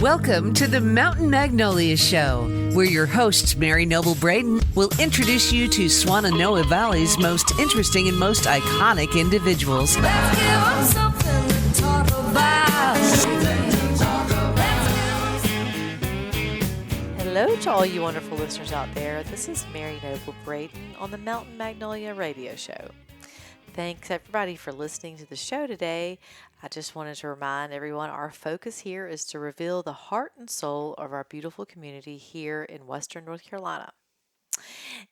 Welcome to the Mountain Magnolia Show, where your host, Mary Noble Braden, will introduce you to Swannanoa Valley's most interesting and most iconic individuals. Let's give 'em something to talk about. Hello to all you wonderful listeners out there. This is Mary Noble Braden on the Mountain Magnolia Radio Show. Thanks everybody for listening to the show today. I just wanted to remind everyone our focus here is to reveal the heart and soul of our beautiful community here in Western North Carolina.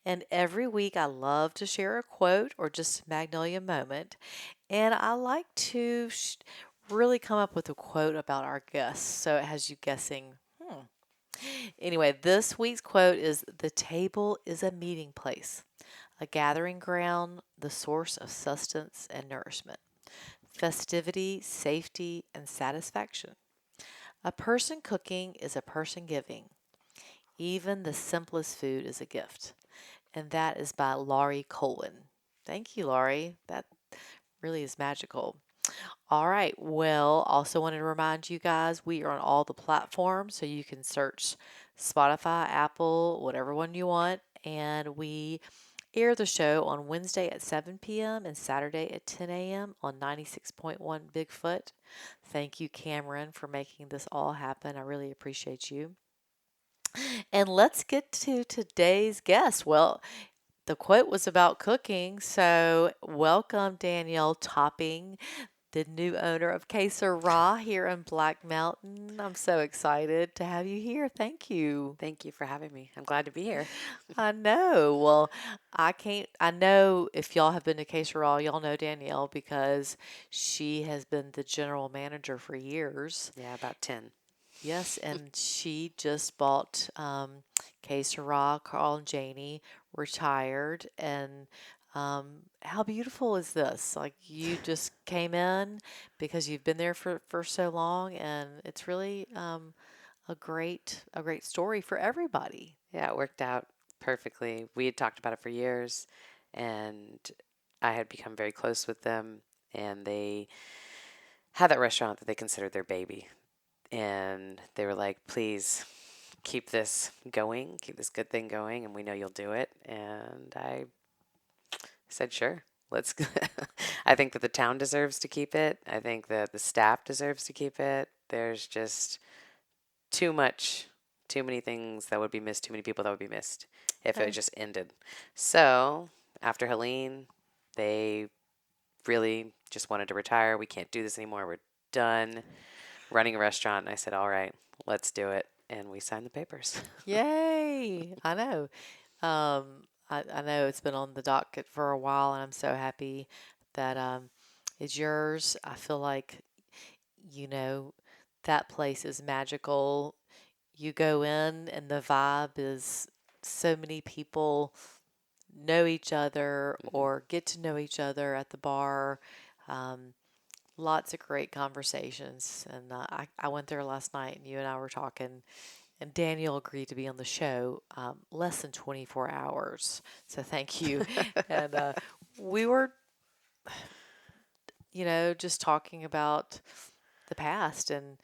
And every week I love to share a quote or just a Magnolia moment. And I like to really come up with a quote about our guests. So it has you guessing, Anyway, this week's quote is, "The table is a meeting place, a gathering ground, the source of sustenance and nourishment, festivity, safety, and satisfaction. A person cooking is a person giving. Even the simplest food is a gift." And that is by Laurie Colwin. Thank you, Laurie. That really is magical. All right. Well, also wanted to remind you guys we are on all the platforms, so you can search Spotify, Apple, whatever one you want. And we air the show on Wednesday at 7 p.m. and Saturday at 10 a.m. on 96.1 Bigfoot. Thank you, Cameron, for making this all happen. I really appreciate you. And let's get to today's guest. Well, the quote was about cooking, so welcome Danielle Topping, the new owner of Cera here in Black Mountain. I'm so excited to have you here. Thank you. Thank you for having me. I'm glad to be here. I know. Well, I know if y'all have been to Cera, y'all know Danielle because she has been the general manager for years. Yeah, about 10. Yes, and she just bought Cera, Carl and Janie, retired, and how beautiful is this? Like you just came in because you've been there for so long, and it's really a great story for everybody. Yeah, it worked out perfectly. We had talked about it for years, and I had become very close with them, and they had that restaurant that they considered their baby. And they were like, "Please keep this going, keep this good thing going, and we know you'll do it." And I said, "Sure, let's." I think that the town deserves to keep it. I think that the staff deserves to keep it. There's just too many things that would be missed, too many people that would be missed if it just ended. So after Helene, they really just wanted to retire. "We can't do this anymore. We're done running a restaurant." And I said, "All right, let's do it." And we signed the papers. Yay! I know. I know it's been on the docket for a while, and I'm so happy that it's yours. I feel like, that place is magical. You go in, and the vibe is so many people know each other or get to know each other at the bar. Lots of great conversations. And I went there last night, and you and I were talking. And Daniel agreed to be on the show less than 24 hours. So thank you. And we were, just talking about the past. And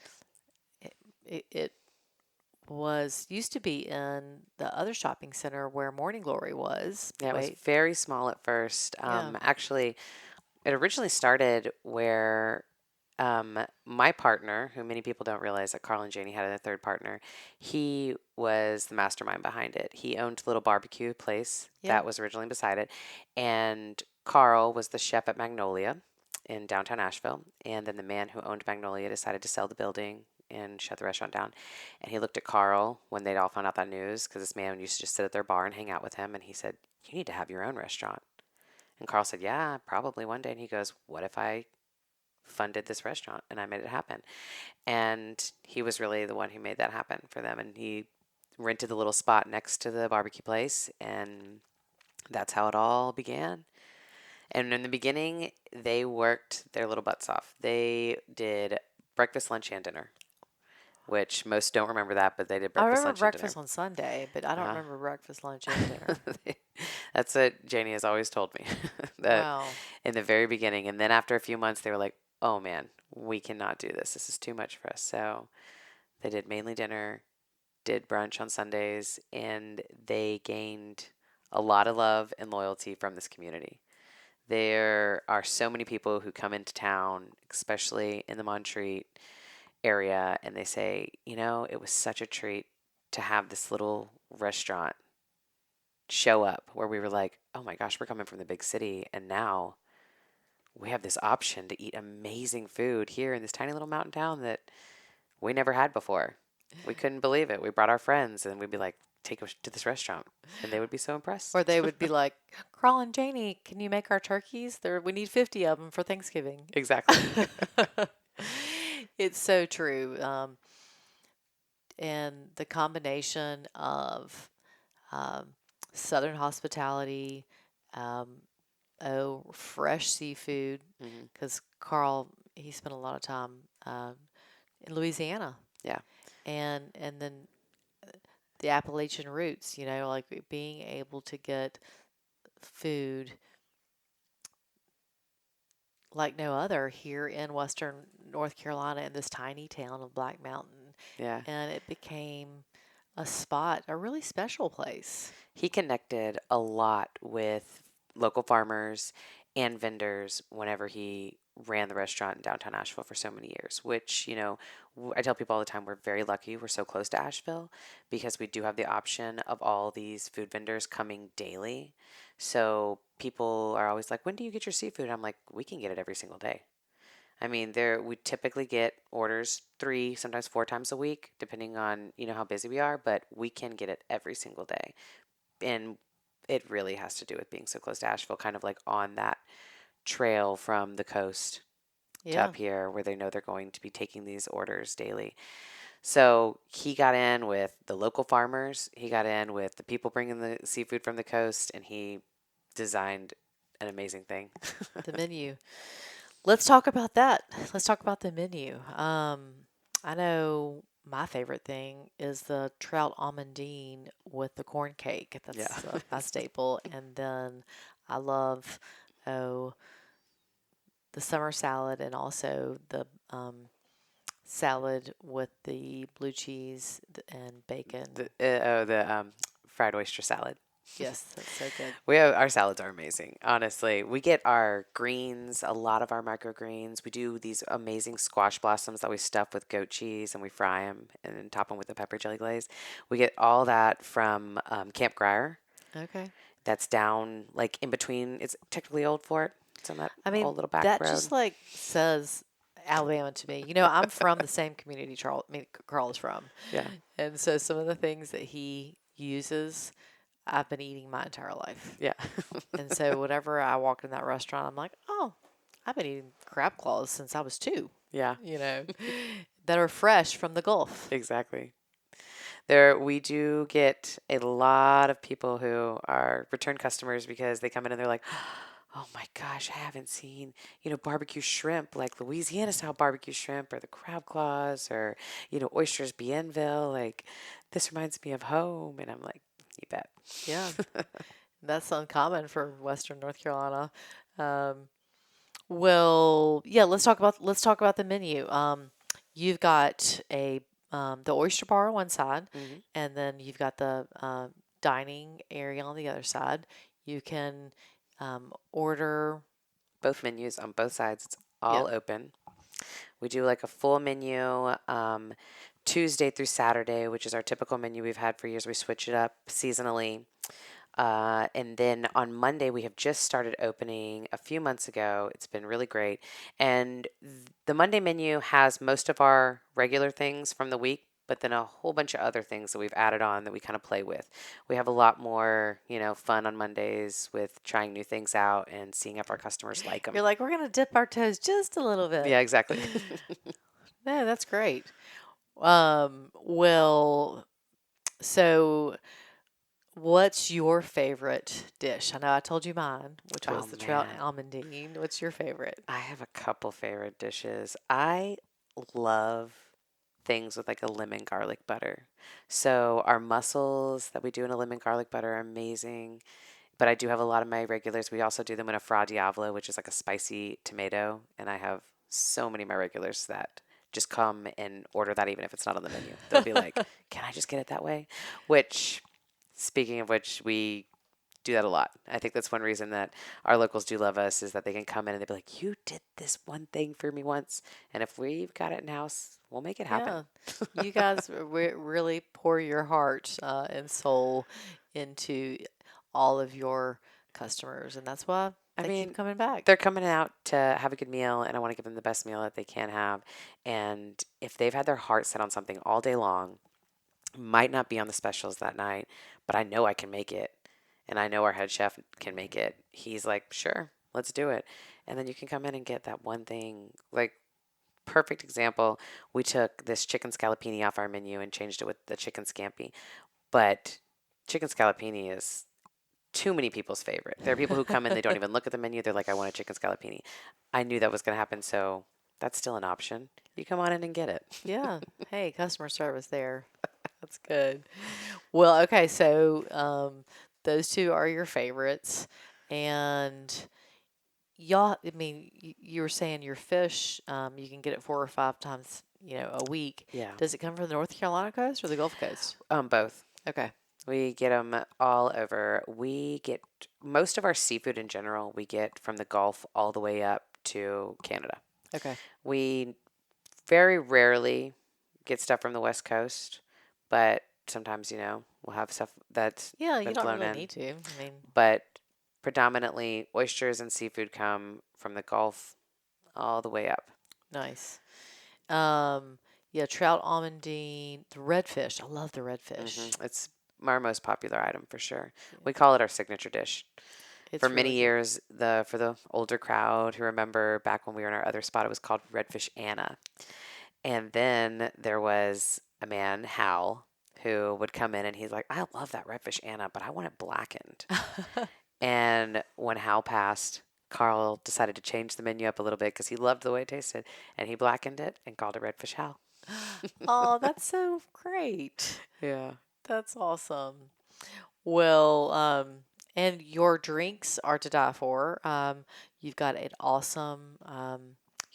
it was used to be in the other shopping center where Morning Glory was. Yeah, it was very small at first. Yeah. Actually, it originally started where my partner, who many people don't realize that Carl and Janie had a third partner, he was the mastermind behind it. He owned a little barbecue place that was originally beside it. And Carl was the chef at Magnolia in downtown Asheville. And then the man who owned Magnolia decided to sell the building and shut the restaurant down. And he looked at Carl when they'd all found out that news, because this man used to just sit at their bar and hang out with him. And he said, "You need to have your own restaurant." And Carl said, "Yeah, probably one day." And he goes, "What if I funded this restaurant?" And I made it happen. And he was really the one who made that happen for them. And he rented the little spot next to the barbecue place. And that's how it all began. And in the beginning, they worked their little butts off. They did breakfast, lunch, and dinner, which most don't remember that, but they did breakfast, lunch, I remember breakfast and on Sunday, but I don't remember breakfast, lunch, and dinner. That's what Janie has always told me. That in the very beginning. And then after a few months, they were like, "Oh man, we cannot do this. This is too much for us." So They did mainly dinner, did brunch on Sundays, and they gained a lot of love and loyalty from this community. There are so many people who come into town, especially in the Montreat area, and they say, it was such a treat to have this little restaurant show up where we were like, oh my gosh, we're coming from the big city, and now we have this option to eat amazing food here in this tiny little mountain town that we never had before. We couldn't believe it. We brought our friends, and we'd be like, take us to this restaurant, and they would be so impressed. Or they would be like, Carl and Janie, can you make our turkeys? We need 50 of them for Thanksgiving. Exactly. It's so true. And the combination of um, Southern hospitality, um, fresh seafood, Hmm. because Carl, he spent a lot of time in Louisiana. Yeah. And then the Appalachian roots, like being able to get food like no other here in Western North Carolina in this tiny town of Black Mountain. Yeah. And it became a really special place. He connected a lot with local farmers and vendors whenever he ran the restaurant in downtown Asheville for so many years, which, I tell people all the time we're very lucky we're so close to Asheville because we do have the option of all these food vendors coming daily. So people are always like, when do you get your seafood? I'm like, we can get it every single day. I mean, we typically get orders 3, sometimes 4 times a week, depending on, how busy we are, but we can get it every single day. And it really has to do with being so close to Asheville, kind of like on that trail from the coast to up here where they know they're going to be taking these orders daily. So he got in with the local farmers, he got in with the people bringing the seafood from the coast, and he designed an amazing thing. The menu. Let's talk about that. Let's talk about the menu. I know my favorite thing is the trout almondine with the corn cake. That's my staple. And then I love the summer salad and also the salad with the blue cheese and bacon. The fried oyster salad. Yes, that's so good. Our salads are amazing. Honestly, we get our greens, a lot of our microgreens. We do these amazing squash blossoms that we stuff with goat cheese and we fry them and then top them with a pepper jelly glaze. We get all that from Camp Grier. Okay. That's down like in between. It's technically Old Fort. It's on that old little back that road. just like says Alabama to me. I'm from the same community Carl is from. Yeah. And so some of the things that he uses, I've been eating my entire life. Yeah. And so whenever I walk in that restaurant, I'm like, oh, I've been eating crab claws since I was 2. Yeah. That are fresh from the Gulf. Exactly. We do get a lot of people who are return customers because they come in and they're like, oh my gosh, I haven't seen, barbecue shrimp, like Louisiana style barbecue shrimp or the crab claws or, oysters Bienville. Like, this reminds me of home. And I'm like, you bet. Yeah. That's uncommon for Western North Carolina. Well, yeah, let's talk about the menu. You've got the oyster bar on one side, Mhm. and then you've got the dining area on the other side. You can order. Both menus on both sides. It's all open. We do like a full menu Tuesday through Saturday, which is our typical menu we've had for years. We switch it up seasonally. And then on Monday, we have just started opening a few months ago. It's been really great. And the Monday menu has most of our regular things from the week, but then a whole bunch of other things that we've added on that we kind of play with. We have a lot more, fun on Mondays with trying new things out and seeing if our customers like them. You're like, we're gonna dip our toes just a little bit. Yeah, exactly. No, that's great. Well, so what's your favorite dish? I know I told you mine, which was the trout almondine. What's your favorite? I have a couple favorite dishes. I love things with like a lemon garlic butter. So our mussels that we do in a lemon garlic butter are amazing. But I do have a lot of my regulars. We also do them in a fra diavolo, which is like a spicy tomato. And I have so many of my regulars that just come and order that even if it's not on the menu. They'll be like, can I just get it that way? Which, speaking of which, we do that a lot. I think that's one reason that our locals do love us is that they can come in and they'll be like, you did this one thing for me once. And if we've got it in house, we'll make it happen. Yeah. You guys really pour your heart and soul into all of your customers, and that's why I they mean, keep coming back. they're coming out to have a good meal, and I want to give them the best meal that they can have. And if they've had their heart set on something all day long, might not be on the specials that night, but I know I can make it. And I know our head chef can make it. He's like, sure, let's do it. And then you can come in and get that one thing. Like, perfect example, we took this chicken scallopini off our menu and changed it with the chicken scampi. But chicken scallopini is too many people's favorite. There are people who come in, they don't even look at the menu. They're like, I want a chicken scallopini. I knew that was going to happen, so that's still an option. You come on in and get it. Yeah. Hey, customer service there. That's good. Well, okay, so those two are your favorites, and y'all. I mean, you were saying your fish, you can get it 4 or 5 times, a week. Yeah. Does it come from the North Carolina coast or the Gulf Coast? Both. Okay. We get them all over. We get most of our seafood in general, we get from the Gulf all the way up to Canada. Okay. We very rarely get stuff from the West Coast, but sometimes, we'll have stuff that's Yeah, been you don't flown really in. need to. I mean, But predominantly, oysters and seafood come from the Gulf all the way up. nice. Yeah, trout, almondine, the redfish. I love the redfish. It's our most popular item for sure. We call it our signature dish. It's For many really good. years, for the older crowd who remember back when we were in our other spot, it was called Redfish Anna. And then there was a man, Hal, who would come in and he's like, I love that Redfish Anna, but I want it blackened. And when Hal passed, Carl decided to change the menu up a little bit because he loved the way it tasted. And he blackened it and called it Redfish Hal. Oh, that's so great. Yeah. That's awesome. Well, and your drinks are to die for. You've got an awesome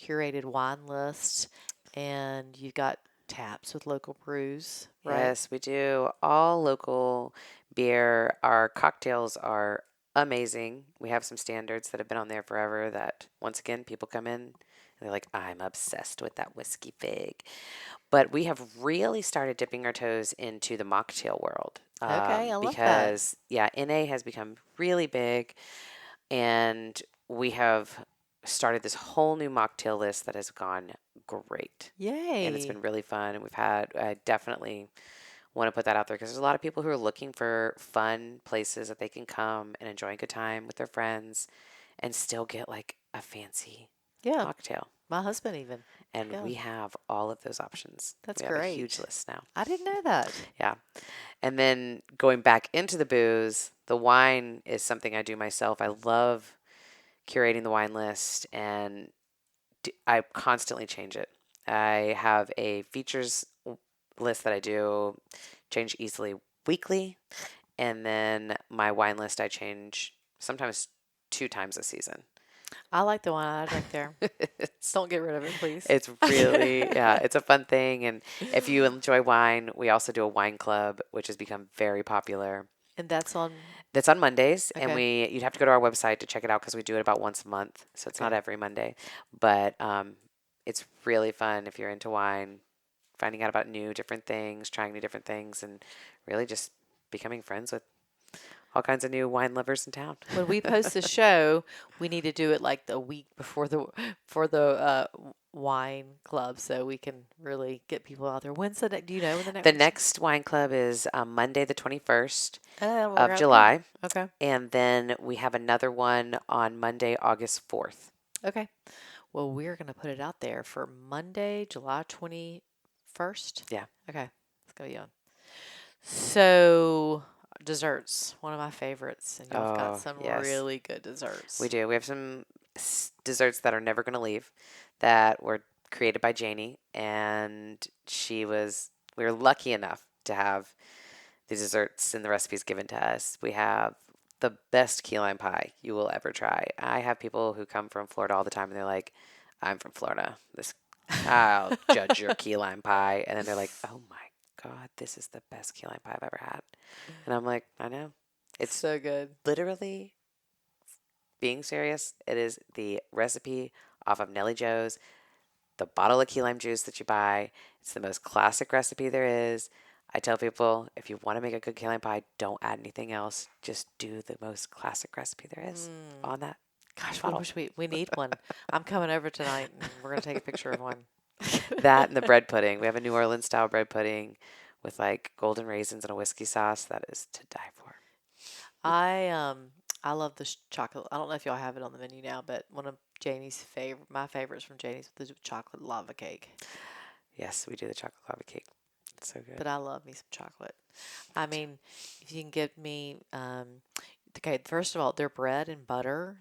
curated wine list, and you've got taps with local brews, right? Yes, we do. All local beer. Our cocktails are amazing. We have some standards that have been on there forever that, once again, people come in and they're like, I'm obsessed with that whiskey fig. But we have really started dipping our toes into the mocktail world. Okay, I love that. Because, yeah, NA has become really big, and we have started this whole new mocktail list that has gone great. Yay. And it's been really fun. And I definitely want to put that out there because there's a lot of people who are looking for fun places that they can come and enjoy a good time with their friends and still get like a fancy Yeah, mocktail. my husband even. And Yeah. we have all of those options. That's we have a huge great. list now. I didn't know that. Yeah. And then going back into the booze, the wine is something I do myself. I love curating the wine list, and I constantly change it. I have a features list that I do change easily weekly, and then my wine list I change sometimes 2 times a season. I like the one I drink there. Don't get rid of it, please. It's really, yeah, it's a fun thing. And if you enjoy wine, we also do a wine club, which has become very popular. And that's on. That's on Mondays, and Okay. you'd have to go to our website to check it out because we do it about once a month, so it's not Okay. every Monday. But it's really fun if you're into wine, finding out about different things, trying new different things, and really just becoming friends with all kinds of new wine lovers in town. When we post the show, we need to do it like the week before the wine club, so we can really get people out there. When's the next? Do you know when the next? The next wine club is Monday, the 21st That'll work of out July, good. Okay. and then we have another one on Monday, August 4th. Okay. Well, we're gonna put it out there for Monday, July 21st. Yeah. Okay. It's gonna be on. So desserts, one of my favorites, and y'all have got Oh, some yes. really good desserts. We do. We have some desserts that are never going to leave that were created by Janie, and we were lucky enough to have the desserts and the recipes given to us. We have the best key lime pie you will ever try. I have people who come from Florida all the time, and they're like, I'm from Florida. This I'll judge your key lime pie. And then they're like, oh my God, this is the best key lime pie I've ever had. And I'm like, I know. It's So good. literally, being serious, it is the recipe off of Nellie Joe's, the bottle of key lime juice that you buy. It's the most classic recipe there is. I tell people, if you want to make a good key lime pie, don't add anything else. Just do the most classic recipe there is on that Gosh, we bottle. wish we need one. I'm coming over tonight and we're going to take a picture of one. That and the bread pudding. We have a New Orleans style bread pudding with like golden raisins and a whiskey sauce. That is to die for. I love the chocolate. I don't know if y'all have it on the menu now, but one of my favorites from Janie's was the chocolate lava cake. Yes, we do the chocolate lava cake. It's so good. But I love me some chocolate. I mean, if you can get me, okay, first of all, their butter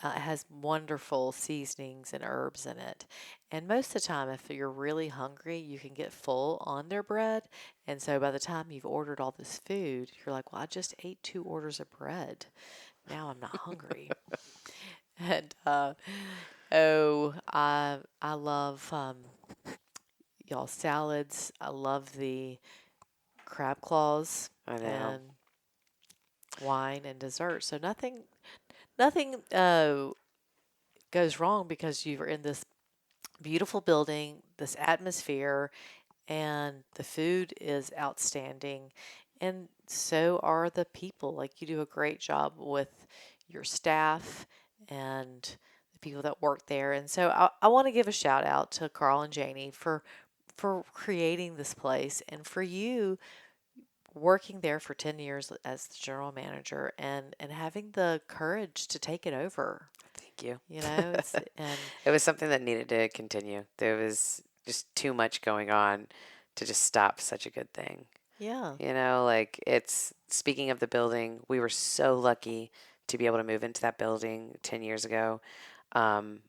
has wonderful seasonings and herbs in it. And most of the time, if you're really hungry, you can get full on their bread. And so by the time you've ordered all this food, you're like, well, I just ate 2 orders of bread. Now I'm not hungry. And I love y'all salads. I love the crab claws I know. and wine and dessert. So nothing goes wrong because you're in this beautiful building, this atmosphere, and the food is outstanding. And so are the people. Like you do a great job with your staff and the people that work there. And so I want to give a shout out to Carl and Janie for creating this place and for you working there for 10 years as the general manager and having the courage to take it over. Thank you. You know, and It was something that needed to continue. There was just too much going on to just stop such a good thing. yeah. You know, like it's speaking of the building, we were so lucky to be able to move into that building 10 years ago. Um,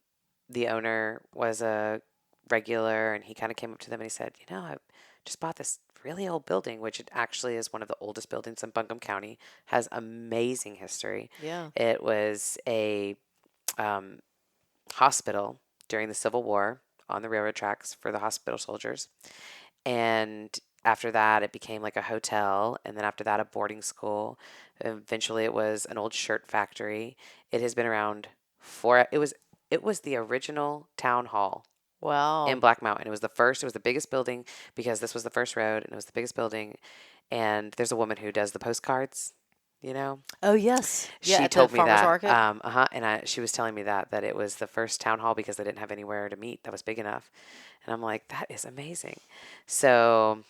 the owner was a regular and he kind of came up to them and he said, you know, I just bought this really old building, which it actually is one of the oldest buildings in Buncombe County, has amazing history. Yeah. It was a um, hospital during the Civil War on the railroad tracks for the hospital soldiers. And after that, it became like a hotel. And then after that, a boarding school. Eventually, it was an old shirt factory. It has been around for, it was the original town hall in Wow. Black Mountain. It was the first, it was the biggest building because this was the first road and it was the biggest building. And there's a woman who does the postcards, you know? Oh, yes. Yeah, She at the told me farmer's that. market. And she was telling me that it was the first town hall because they didn't have anywhere to meet that was big enough. And I'm like, that is amazing. So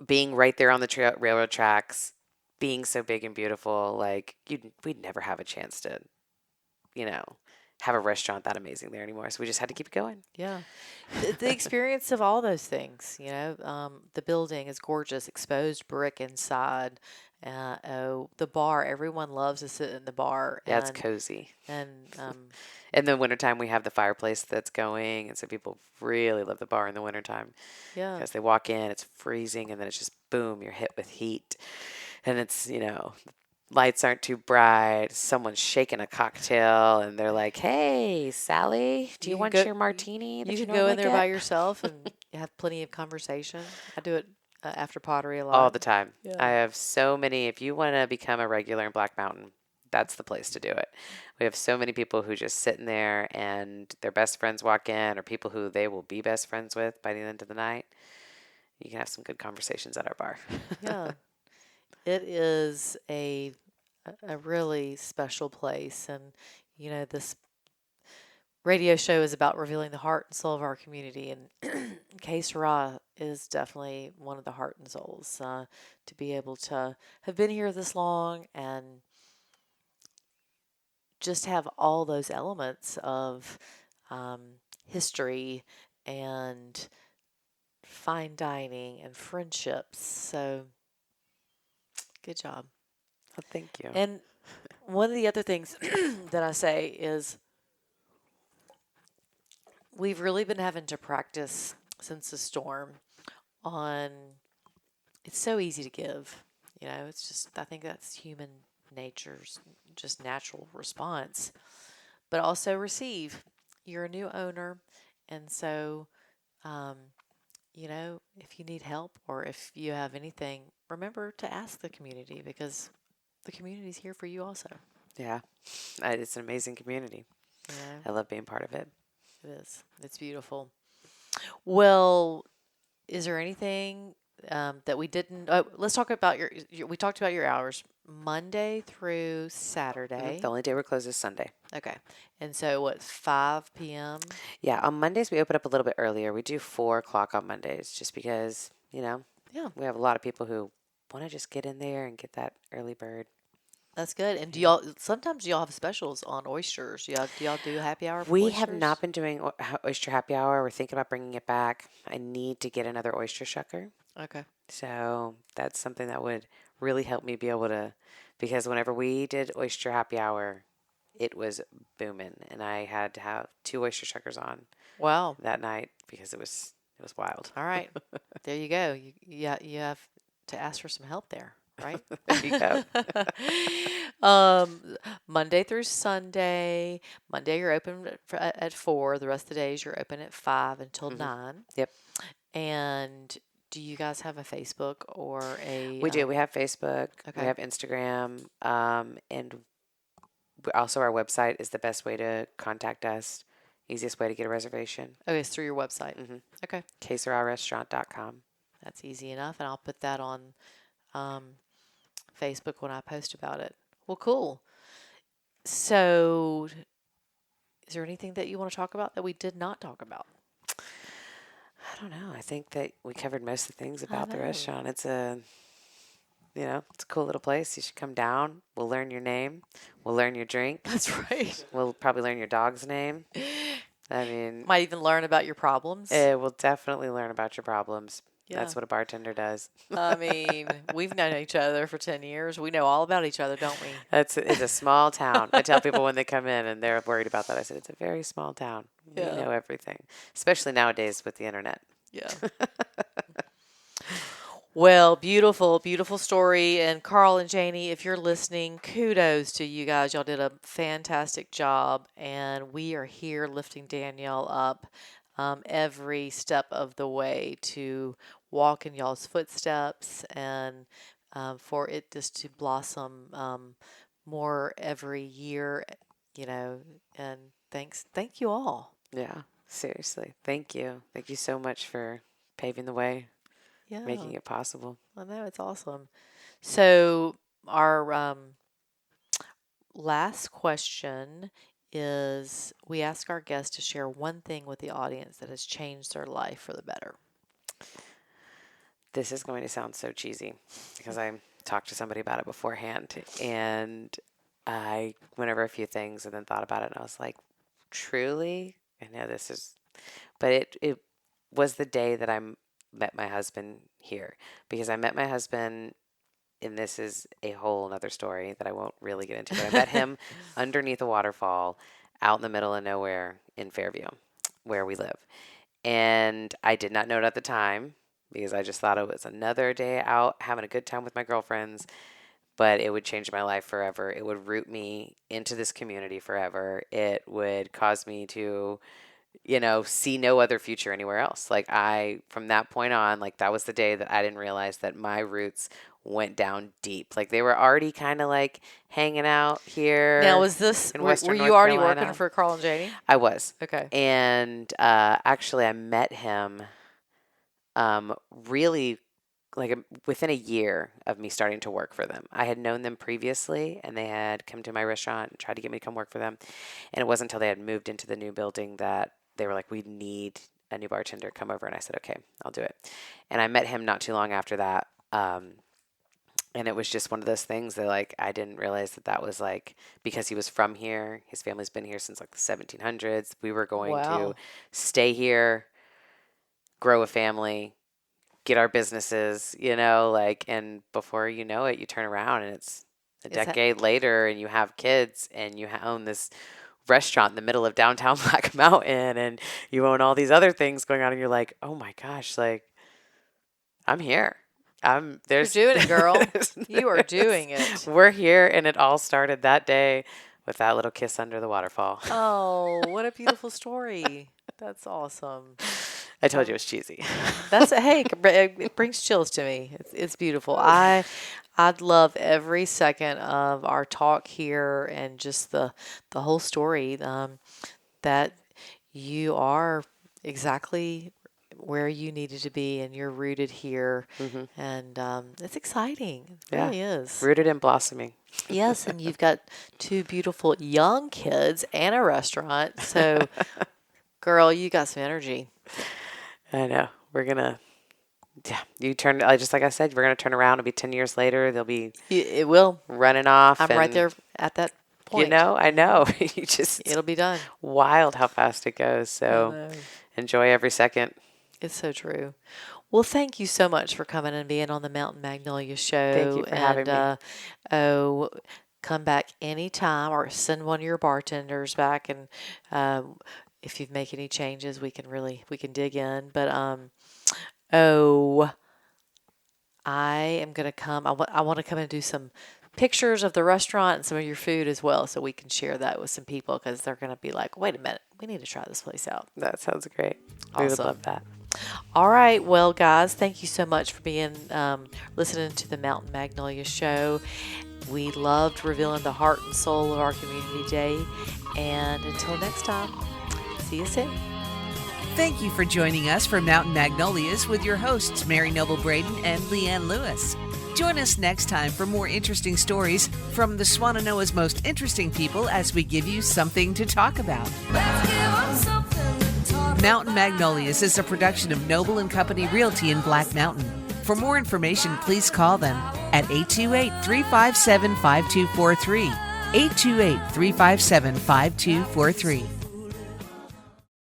being right there on the railroad tracks, being so big and beautiful, like we'd never have a chance to, you know, have a restaurant that amazing there anymore. So we just had to keep it going. Yeah. The experience of all those things, you know, the building is gorgeous, exposed brick inside. Oh, the bar, everyone loves to sit in the bar. Yeah, it's cozy. And In the wintertime, we have the fireplace that's going. And so people really love the bar in the wintertime. yeah. Because they walk in, it's freezing, and then it's just boom, you're hit with heat. And it's, you know, lights aren't too bright. Someone's shaking a cocktail, and they're like, hey, Sally, do you can want go- your martini? that You can go normally in there by get?" yourself and have plenty of conversation. I do it after pottery a lot. All the time. Yeah. I have so many. If you want to become a regular in Black Mountain, that's the place to do it. We have so many people who just sit in there and their best friends walk in, or people who they will be best friends with by the end of the night. You can have some good conversations at our bar. Yeah. It is a really special place, and you know this radio show is about revealing the heart and soul of our community, and Sera is definitely one of the heart and souls. To be able to have been here this long and just have all those elements of history and fine dining and friendships. So good job. Well, thank you. And one of the other things that I say is we've really been having to practice since the storm on it's so easy to give. You know, it's just I think that's human nature's just natural response. But also receive. you're a new owner, and so um, if you need help or if you have anything, remember to ask the community because the community's here for you also. Yeah. It's an amazing community. You know, I love being part of it. it is. It's beautiful. Well, is there anything that we didn't? Let's talk about your. We talked about your hours, Monday through The Saturday. only day we're closed is Sunday. Okay, and so what? 5 p.m. Yeah, on Mondays we open up a little bit earlier. We do 4 o'clock on Mondays just because, Yeah, we have a lot of people who want to just get in there and get that early bird. that's good. And sometimes y'all have specials on oysters? Do y'all do happy hour for We have oysters? not been doing oyster happy hour. We're thinking about bringing it back. I need to get another oyster shucker. Okay. So that's something that would really help me be able to, because whenever we did oyster happy hour, it was booming, and I had to have 2 oyster shuckers on Wow. that night because it was wild. All right. There you go. You have to ask for some help there, right? There you go. Monday through Sunday. Monday you're open at 4. The rest of the days you're open at 5 until 9. Yep. And do you guys have a Facebook or a? We do. We have Facebook. Okay. We have Instagram. And also our website is the best way to contact us. Easiest way to get a reservation. Okay, it's through your website. Mm-hmm. Okay, CeraRestaurant.com. that's easy enough, and I'll put that on um, Facebook when I post about it. Well, cool. So, is there anything that you want to talk about that we did not talk about? I don't know. I think that we covered most of the things I about the know. restaurant. It's a cool little place. You should come down. We'll learn your name. We'll learn your drink. That's right. We'll probably learn your dog's name. I mean, Might even learn about your problems. we'll definitely learn about your problems. Yeah. That's what a bartender does. I mean, we've known each other for 10 years. We know all about each other, don't we? It's a small town. I tell people when they come in and they're worried about that, I said, it's a very small town. Yeah. We know everything, especially nowadays with the internet. Yeah. Well, beautiful, beautiful story. And Carl and Janie, if you're listening, kudos to you guys. Y'all did a fantastic job. And we are here lifting Danielle up every step of the way to walk in y'all's footsteps and for it just to blossom more every year, and thank you all. Yeah, seriously. Thank you. Thank you so much for paving the way, Yeah. making it possible. I know, it's awesome. So our last question is we ask our guests to share one thing with the audience that has changed their life for the better. This is going to sound so cheesy because I talked to somebody about it beforehand, and I went over a few things and then thought about it, and I was like, truly? I know this is, but it was the day that I met my husband here, because I met my husband, and this is a whole other story that I won't really get into, but I met him underneath a waterfall out in the middle of nowhere in Fairview, where we live. And I did not know it at the time because I just thought it was another day out having a good time with my girlfriends, but it would change my life forever. It would root me into this community forever. It would cause me to, see no other future anywhere else. Like from that point on, like that was the day that I didn't realize that my roots went down deep. Like they were already kind of like hanging out here. Now, was this, in were Western you North already Carolina. working for Carl and Janie? I was. Okay. And actually, I met him really like within a year of me starting to work for them. I had known them previously, and they had come to my restaurant and tried to get me to come work for them. And it wasn't until they had moved into the new building that they were like, we need a new bartender. Come over. And I said, okay, I'll do it. And I met him not too long after that. And it was just one of those things that, like, I didn't realize that was, like, because he was from here. His family's been here since, like, the 1700s. We were going Wow. to stay here, grow a family, get our businesses, and before you know it, you turn around and it's a decade later and you have kids and you own this restaurant in the middle of downtown Black Mountain and you own all these other things going on and you're like, oh my gosh, like, I'm here. You're doing it, girl. You are doing it. We're here, and it all started that day with that little kiss under the waterfall. Oh, what a beautiful story. That's awesome. I told you it was cheesy. Hey, it brings chills to me. It's beautiful. I'd love every second of our talk here and just the whole story, that you are exactly where you needed to be and you're rooted here. And it's exciting. It really is. Rooted and blossoming. Yes, and you've got two beautiful young kids and a restaurant. So, girl, you got some energy. I know. We're going to, you turn, just like I said, we're going to turn around. It'll be 10 years later. They'll be It will. running off. I'm right there at that point. I know. It'll be done. Wild how fast it goes. So enjoy every second. It's so true. Well, thank you so much for coming and being on the Mountain Magnolia show. Thank you for having me. Come back anytime or send one of your bartenders back, and if you make any changes, we can dig in. But I am gonna come. I want to come and do some pictures of the restaurant and some of your food as well, so we can share that with some people, because they're gonna be like, wait a minute, we need to try this place out. That sounds great. We would Awesome. love that. All right. Well, guys, thank you so much for being listening to the Mountain Magnolia show. We loved revealing the heart and soul of our community today. And until next time, see you soon. Thank you for joining us for Mountain Magnolias with your hosts, Mary Noble Braden and Leanne Lewis. Join us next time for more interesting stories from the Swannanoa's most interesting people as we give you something to talk about. Let's give 'em something to talk Mountain Magnolias is a production of Noble & Company Realty in Black Mountain. For more information, please call them at 828-357-5243. 828-357-5243.